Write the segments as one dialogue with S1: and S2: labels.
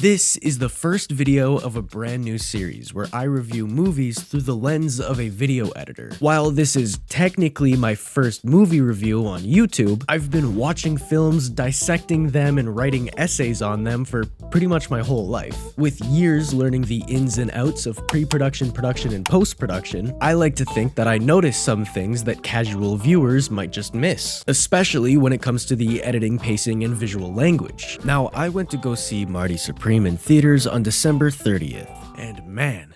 S1: This is the first video of a brand new series where I review movies through the lens of a video editor. While this is technically my first movie review on YouTube, I've been watching films, dissecting them, and writing essays on them for pretty much my whole life. With years learning the ins and outs of pre-production, production, and post-production, I like to think that I notice some things that casual viewers might just miss, especially when it comes to the editing, pacing, and visual language. Now, I went to go see Marty Supreme in theaters on December 30th, and man,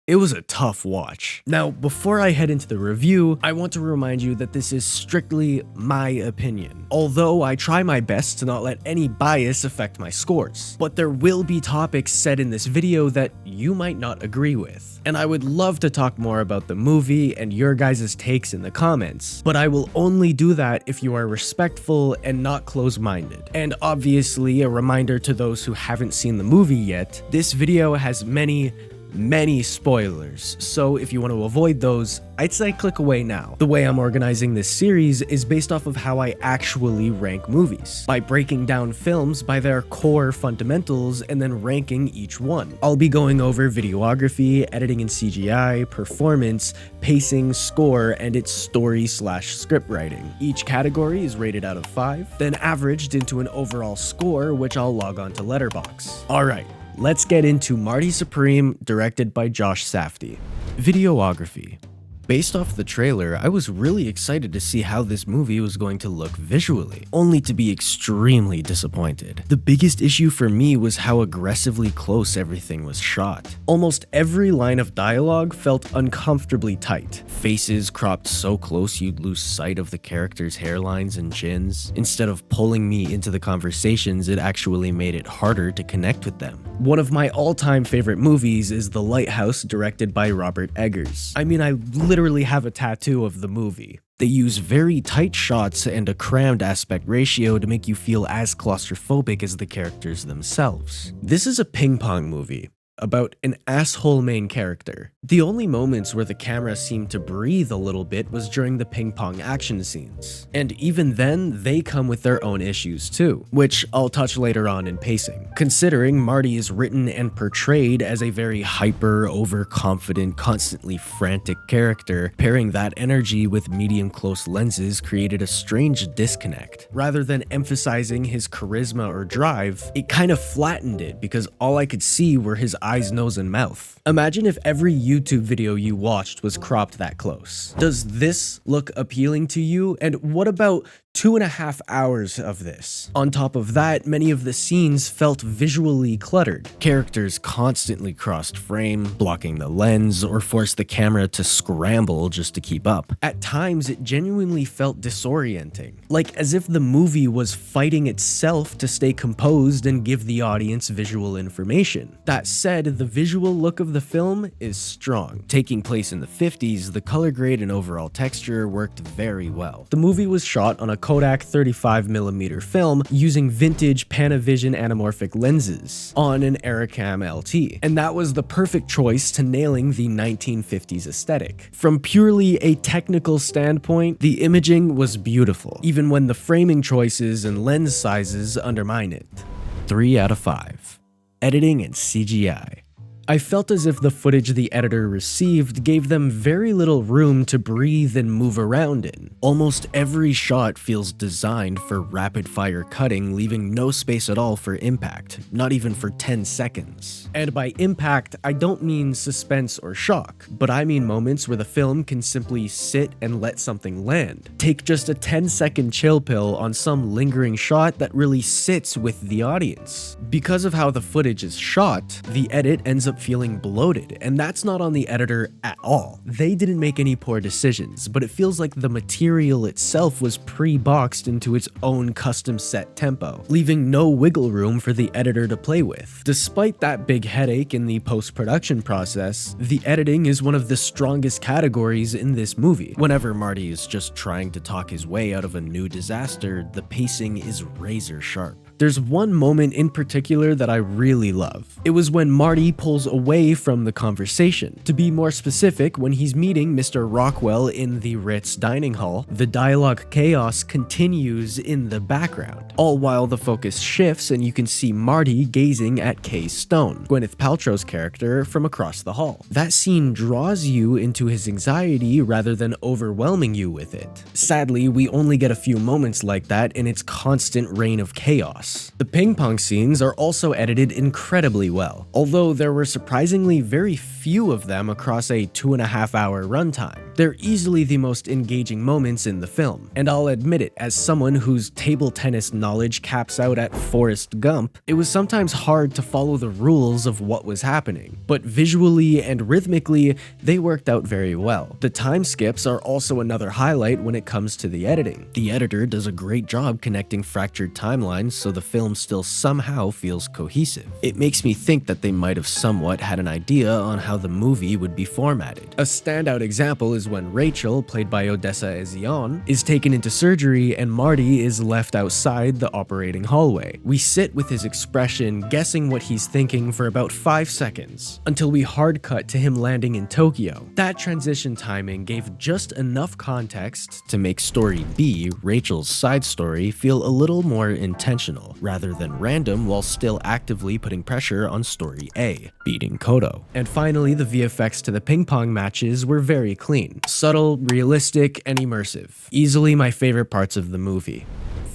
S1: it was a tough watch. Now, before I head into the review, I want to remind you that this is strictly my opinion, although I try my best to not let any bias affect my scores. But there will be topics said in this video that you might not agree with, and I would love to talk more about the movie and your guys' takes in the comments, but I will only do that if you are respectful and not close-minded. And obviously, a reminder to those who haven't seen the movie yet, this video has many spoilers, so if you want to avoid those, I'd say click away now. The way I'm organizing this series is based off of how I actually rank movies, by breaking down films by their core fundamentals and then ranking each one. I'll be going over videography, editing and CGI, performance, pacing, score, and its story/script writing. Each category is rated out of 5, then averaged into an overall score, which I'll log on to Letterboxd. Alright, let's get into Marty Supreme, directed by Josh Safdie. Videography. Based off the trailer, I was really excited to see how this movie was going to look visually, only to be extremely disappointed. The biggest issue for me was how aggressively close everything was shot. Almost every line of dialogue felt uncomfortably tight. Faces cropped so close you'd lose sight of the characters' hairlines and chins. Instead of pulling me into the conversations, it actually made it harder to connect with them. One of my all-time favorite movies is The Lighthouse, directed by Robert Eggers. I mean, I literally have a tattoo of the movie. They use very tight shots and a crammed aspect ratio to make you feel as claustrophobic as the characters themselves. This is a ping pong movie about an asshole main character. The only moments where the camera seemed to breathe a little bit was during the ping pong action scenes. And even then, they come with their own issues too, which I'll touch later on in pacing. Considering Marty is written and portrayed as a very hyper, overconfident, constantly frantic character, pairing that energy with medium close lenses created a strange disconnect. Rather than emphasizing his charisma or drive, it kind of flattened it because all I could see were his eyes, nose, and mouth. Imagine if every YouTube video you watched was cropped that close. Does this look appealing to you? And what about 2.5 hours of this? On top of that, many of the scenes felt visually cluttered. Characters constantly crossed frame, blocking the lens, or forced the camera to scramble just to keep up. At times, it genuinely felt disorienting, like as if the movie was fighting itself to stay composed and give the audience visual information. That said, the visual look of the film is strong. Taking place in the 50s, the color grade and overall texture worked very well. The movie was shot on a Kodak 35mm film using vintage Panavision anamorphic lenses on an Aerocam LT, and that was the perfect choice to nailing the 1950s aesthetic. From purely a technical standpoint, the imaging was beautiful, even when the framing choices and lens sizes undermine it. 3 out of 5. Editing and CGI. I felt as if the footage the editor received gave them very little room to breathe and move around in. Almost every shot feels designed for rapid-fire cutting, leaving no space at all for impact, not even for 10 seconds. And by impact, I don't mean suspense or shock, but I mean moments where the film can simply sit and let something land. Take just a 10-second chill pill on some lingering shot that really sits with the audience. Because of how the footage is shot, the edit ends up feeling bloated, and that's not on the editor at all. They didn't make any poor decisions, but it feels like the material itself was pre-boxed into its own custom set tempo, leaving no wiggle room for the editor to play with. Despite that big headache in the post-production process, the editing is one of the strongest categories in this movie. Whenever Marty is just trying to talk his way out of a new disaster, the pacing is razor sharp. There's one moment in particular that I really love. It was when Marty pulls away from the conversation. To be more specific, when he's meeting Mr. Rockwell in the Ritz dining hall, the dialogue chaos continues in the background, all while the focus shifts and you can see Marty gazing at Kay Stone, Gwyneth Paltrow's character, from across the hall. That scene draws you into his anxiety rather than overwhelming you with it. Sadly, we only get a few moments like that in its constant reign of chaos. The ping pong scenes are also edited incredibly well, although there were surprisingly very few of them across a 2.5-hour runtime. They're easily the most engaging moments in the film, and I'll admit it, as someone whose table tennis knowledge caps out at Forrest Gump, it was sometimes hard to follow the rules of what was happening, but visually and rhythmically, they worked out very well. The time skips are also another highlight when it comes to the editing. The editor does a great job connecting fractured timelines so the film still somehow feels cohesive. It makes me think that they might have somewhat had an idea on how the movie would be formatted. A standout example is when Rachel, played by Odessa Ezion, is taken into surgery and Marty is left outside the operating hallway. We sit with his expression, guessing what he's thinking for about 5 seconds, until we hard cut to him landing in Tokyo. That transition timing gave just enough context to make story B, Rachel's side story, feel a little more intentional, rather than random, while still actively putting pressure on story A, beating Kodo. And finally, the VFX to the ping pong matches were very clean, subtle, realistic, and immersive. Easily my favorite parts of the movie.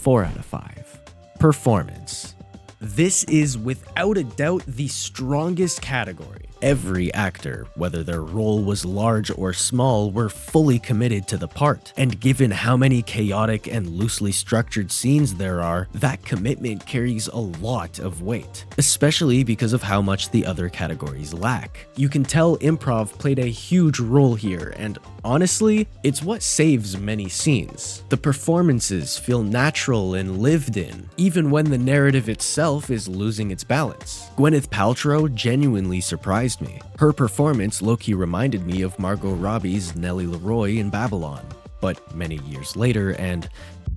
S1: 4 out of 5. Performance. This is without a doubt the strongest category. Every actor, whether their role was large or small, were fully committed to the part. And given how many chaotic and loosely structured scenes there are, that commitment carries a lot of weight, especially because of how much the other categories lack. You can tell improv played a huge role here, and honestly, it's what saves many scenes. The performances feel natural and lived in, even when the narrative itself is losing its balance. Gwyneth Paltrow genuinely surprised me. Her performance low-key reminded me of Margot Robbie's Nellie Leroy in Babylon, but many years later and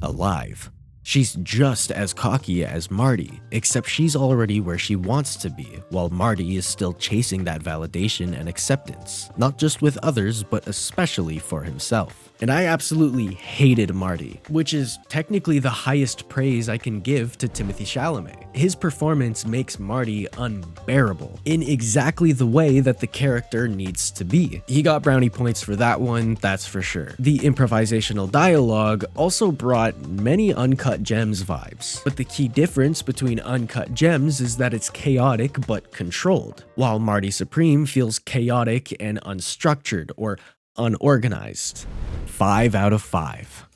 S1: alive. She's just as cocky as Marty, except she's already where she wants to be, while Marty is still chasing that validation and acceptance, not just with others, but especially for himself. And I absolutely hated Marty, which is technically the highest praise I can give to Timothée Chalamet. His performance makes Marty unbearable in exactly the way that the character needs to be. He got brownie points for that one, that's for sure. The improvisational dialogue also brought many Uncut Gems vibes, but the key difference between Uncut Gems is that it's chaotic but controlled, while Marty Supreme feels chaotic and unstructured or unorganized. 5 out of 5.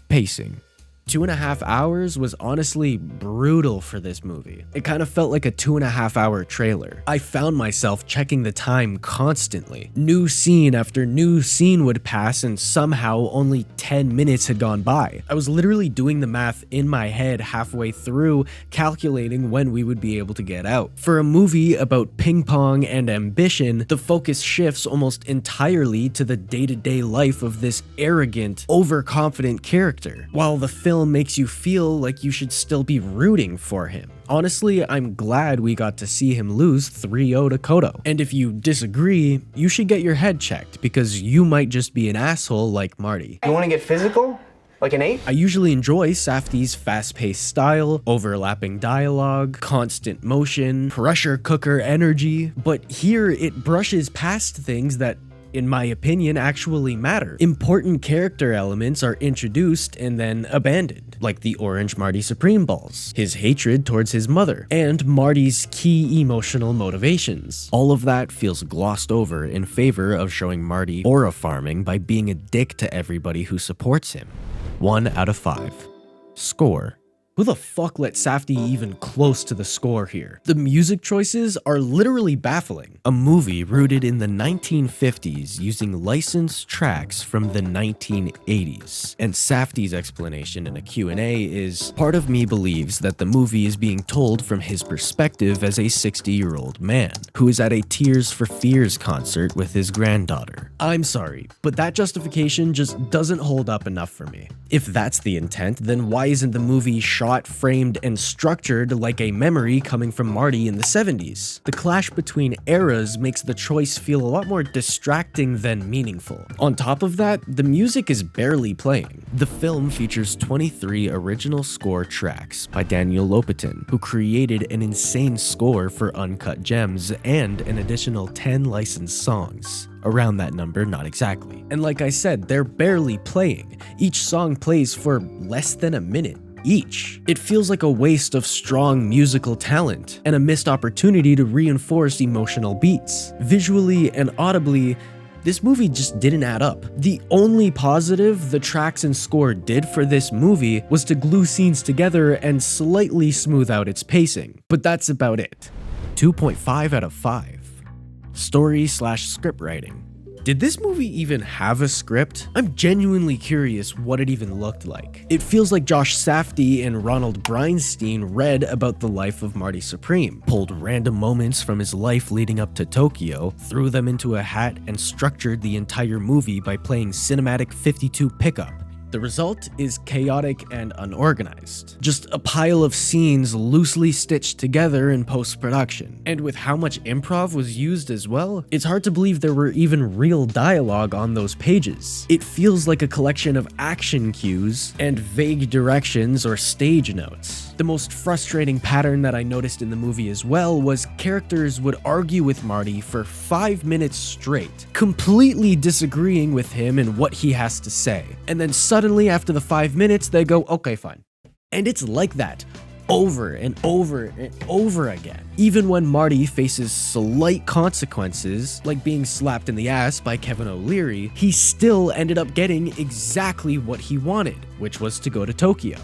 S1: Pacing. 2.5 hours was honestly brutal for this movie. It kind of felt like a 2.5-hour trailer. I found myself checking the time constantly. New scene after new scene would pass and somehow only 10 minutes had gone by. I was literally doing the math in my head halfway through, calculating when we would be able to get out. For a movie about ping pong and ambition, the focus shifts almost entirely to the day-to-day life of this arrogant, overconfident character, while the film makes you feel like you should still be rooting for him. Honestly, I'm glad we got to see him lose 3-0 to Kodo. And if you disagree, you should get your head checked, because you might just be an asshole like Marty.
S2: You want to get physical? Like an 8?
S1: I usually enjoy Safdie's fast-paced style, overlapping dialogue, constant motion, pressure cooker energy, but here it brushes past things that, in my opinion, actually matter. Important character elements are introduced and then abandoned, like the orange Marty Supreme balls, his hatred towards his mother, and Marty's key emotional motivations. All of that feels glossed over in favor of showing Marty aura farming by being a dick to everybody who supports him. 1 out of 5. Score. Who the fuck let Safdie even close to the score here? The music choices are literally baffling. A movie rooted in the 1950s using licensed tracks from the 1980s. And Safdie's explanation in a Q&A is, part of me believes that the movie is being told from his perspective as a 60-year-old man who is at a Tears for Fears concert with his granddaughter. I'm sorry, but that justification just doesn't hold up enough for me. If that's the intent, then why isn't the movie shot shot, framed, and structured like a memory coming from Marty in the 70s. The clash between eras makes the choice feel a lot more distracting than meaningful. On top of that, the music is barely playing. The film features 23 original score tracks by Daniel Lopatin, who created an insane score for Uncut Gems and an additional 10 licensed songs. Around that number, not exactly. And like I said, they're barely playing. Each song plays for less than a minute each. It feels like a waste of strong musical talent and a missed opportunity to reinforce emotional beats. Visually and audibly, this movie just didn't add up. The only positive the tracks and score did for this movie was to glue scenes together and slightly smooth out its pacing. But that's about it. 2.5 out of 5. Story/scriptwriting. Did this movie even have a script? I'm genuinely curious what it even looked like. It feels like Josh Safdie and Ronald Breinstein read about the life of Marty Supreme, pulled random moments from his life leading up to Tokyo, threw them into a hat, and structured the entire movie by playing cinematic 52 pickup. The result is chaotic and unorganized. Just a pile of scenes loosely stitched together in post-production. And with how much improv was used as well, it's hard to believe there were even real dialogue on those pages. It feels like a collection of action cues and vague directions or stage notes. The most frustrating pattern that I noticed in the movie as well was characters would argue with Marty for 5 minutes straight, completely disagreeing with him and what he has to say. And then suddenly after the 5 minutes, they go, okay, fine. And it's like that over and over and over again. Even when Marty faces slight consequences, like being slapped in the ass by Kevin O'Leary, he still ended up getting exactly what he wanted, which was to go to Tokyo.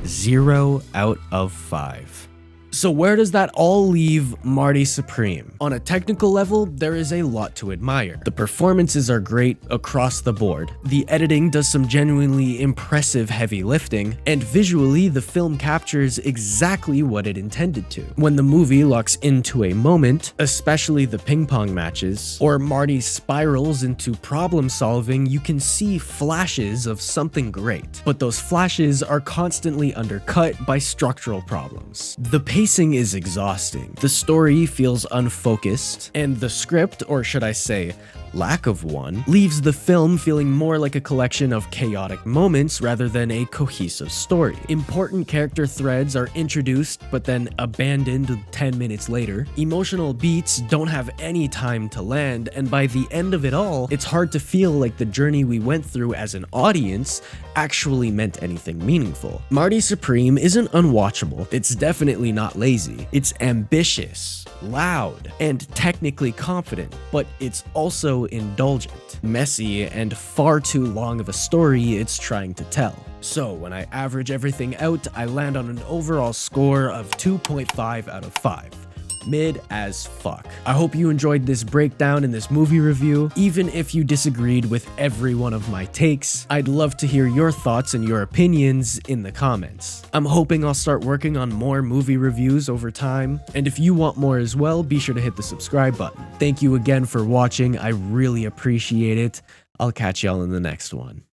S1: 0 out of 5. So where does that all leave Marty Supreme? On a technical level, there is a lot to admire. The performances are great across the board. The editing does some genuinely impressive heavy lifting, and visually the film captures exactly what it intended to. When the movie locks into a moment, especially the ping pong matches, or Marty spirals into problem solving, you can see flashes of something great. But those flashes are constantly undercut by structural problems. The pacing is exhausting, the story feels unfocused, and the script, or should I say, lack of one, leaves the film feeling more like a collection of chaotic moments rather than a cohesive story. Important character threads are introduced but then abandoned 10 minutes later. Emotional beats don't have any time to land, and by the end of it all, it's hard to feel like the journey we went through as an audience actually meant anything meaningful. Marty Supreme isn't unwatchable. It's definitely not lazy. It's ambitious, loud, and technically confident, but it's also indulgent, messy, and far too long of a story it's trying to tell. So when I average everything out, I land on an overall score of 2.5 out of 5. Mid as fuck. I hope you enjoyed this breakdown in this movie review. Even if you disagreed with every one of my takes, I'd love to hear your thoughts and your opinions in the comments. I'm hoping I'll start working on more movie reviews over time, and if you want more as well, be sure to hit the subscribe button. Thank you again for watching, I really appreciate it. I'll catch y'all in the next one.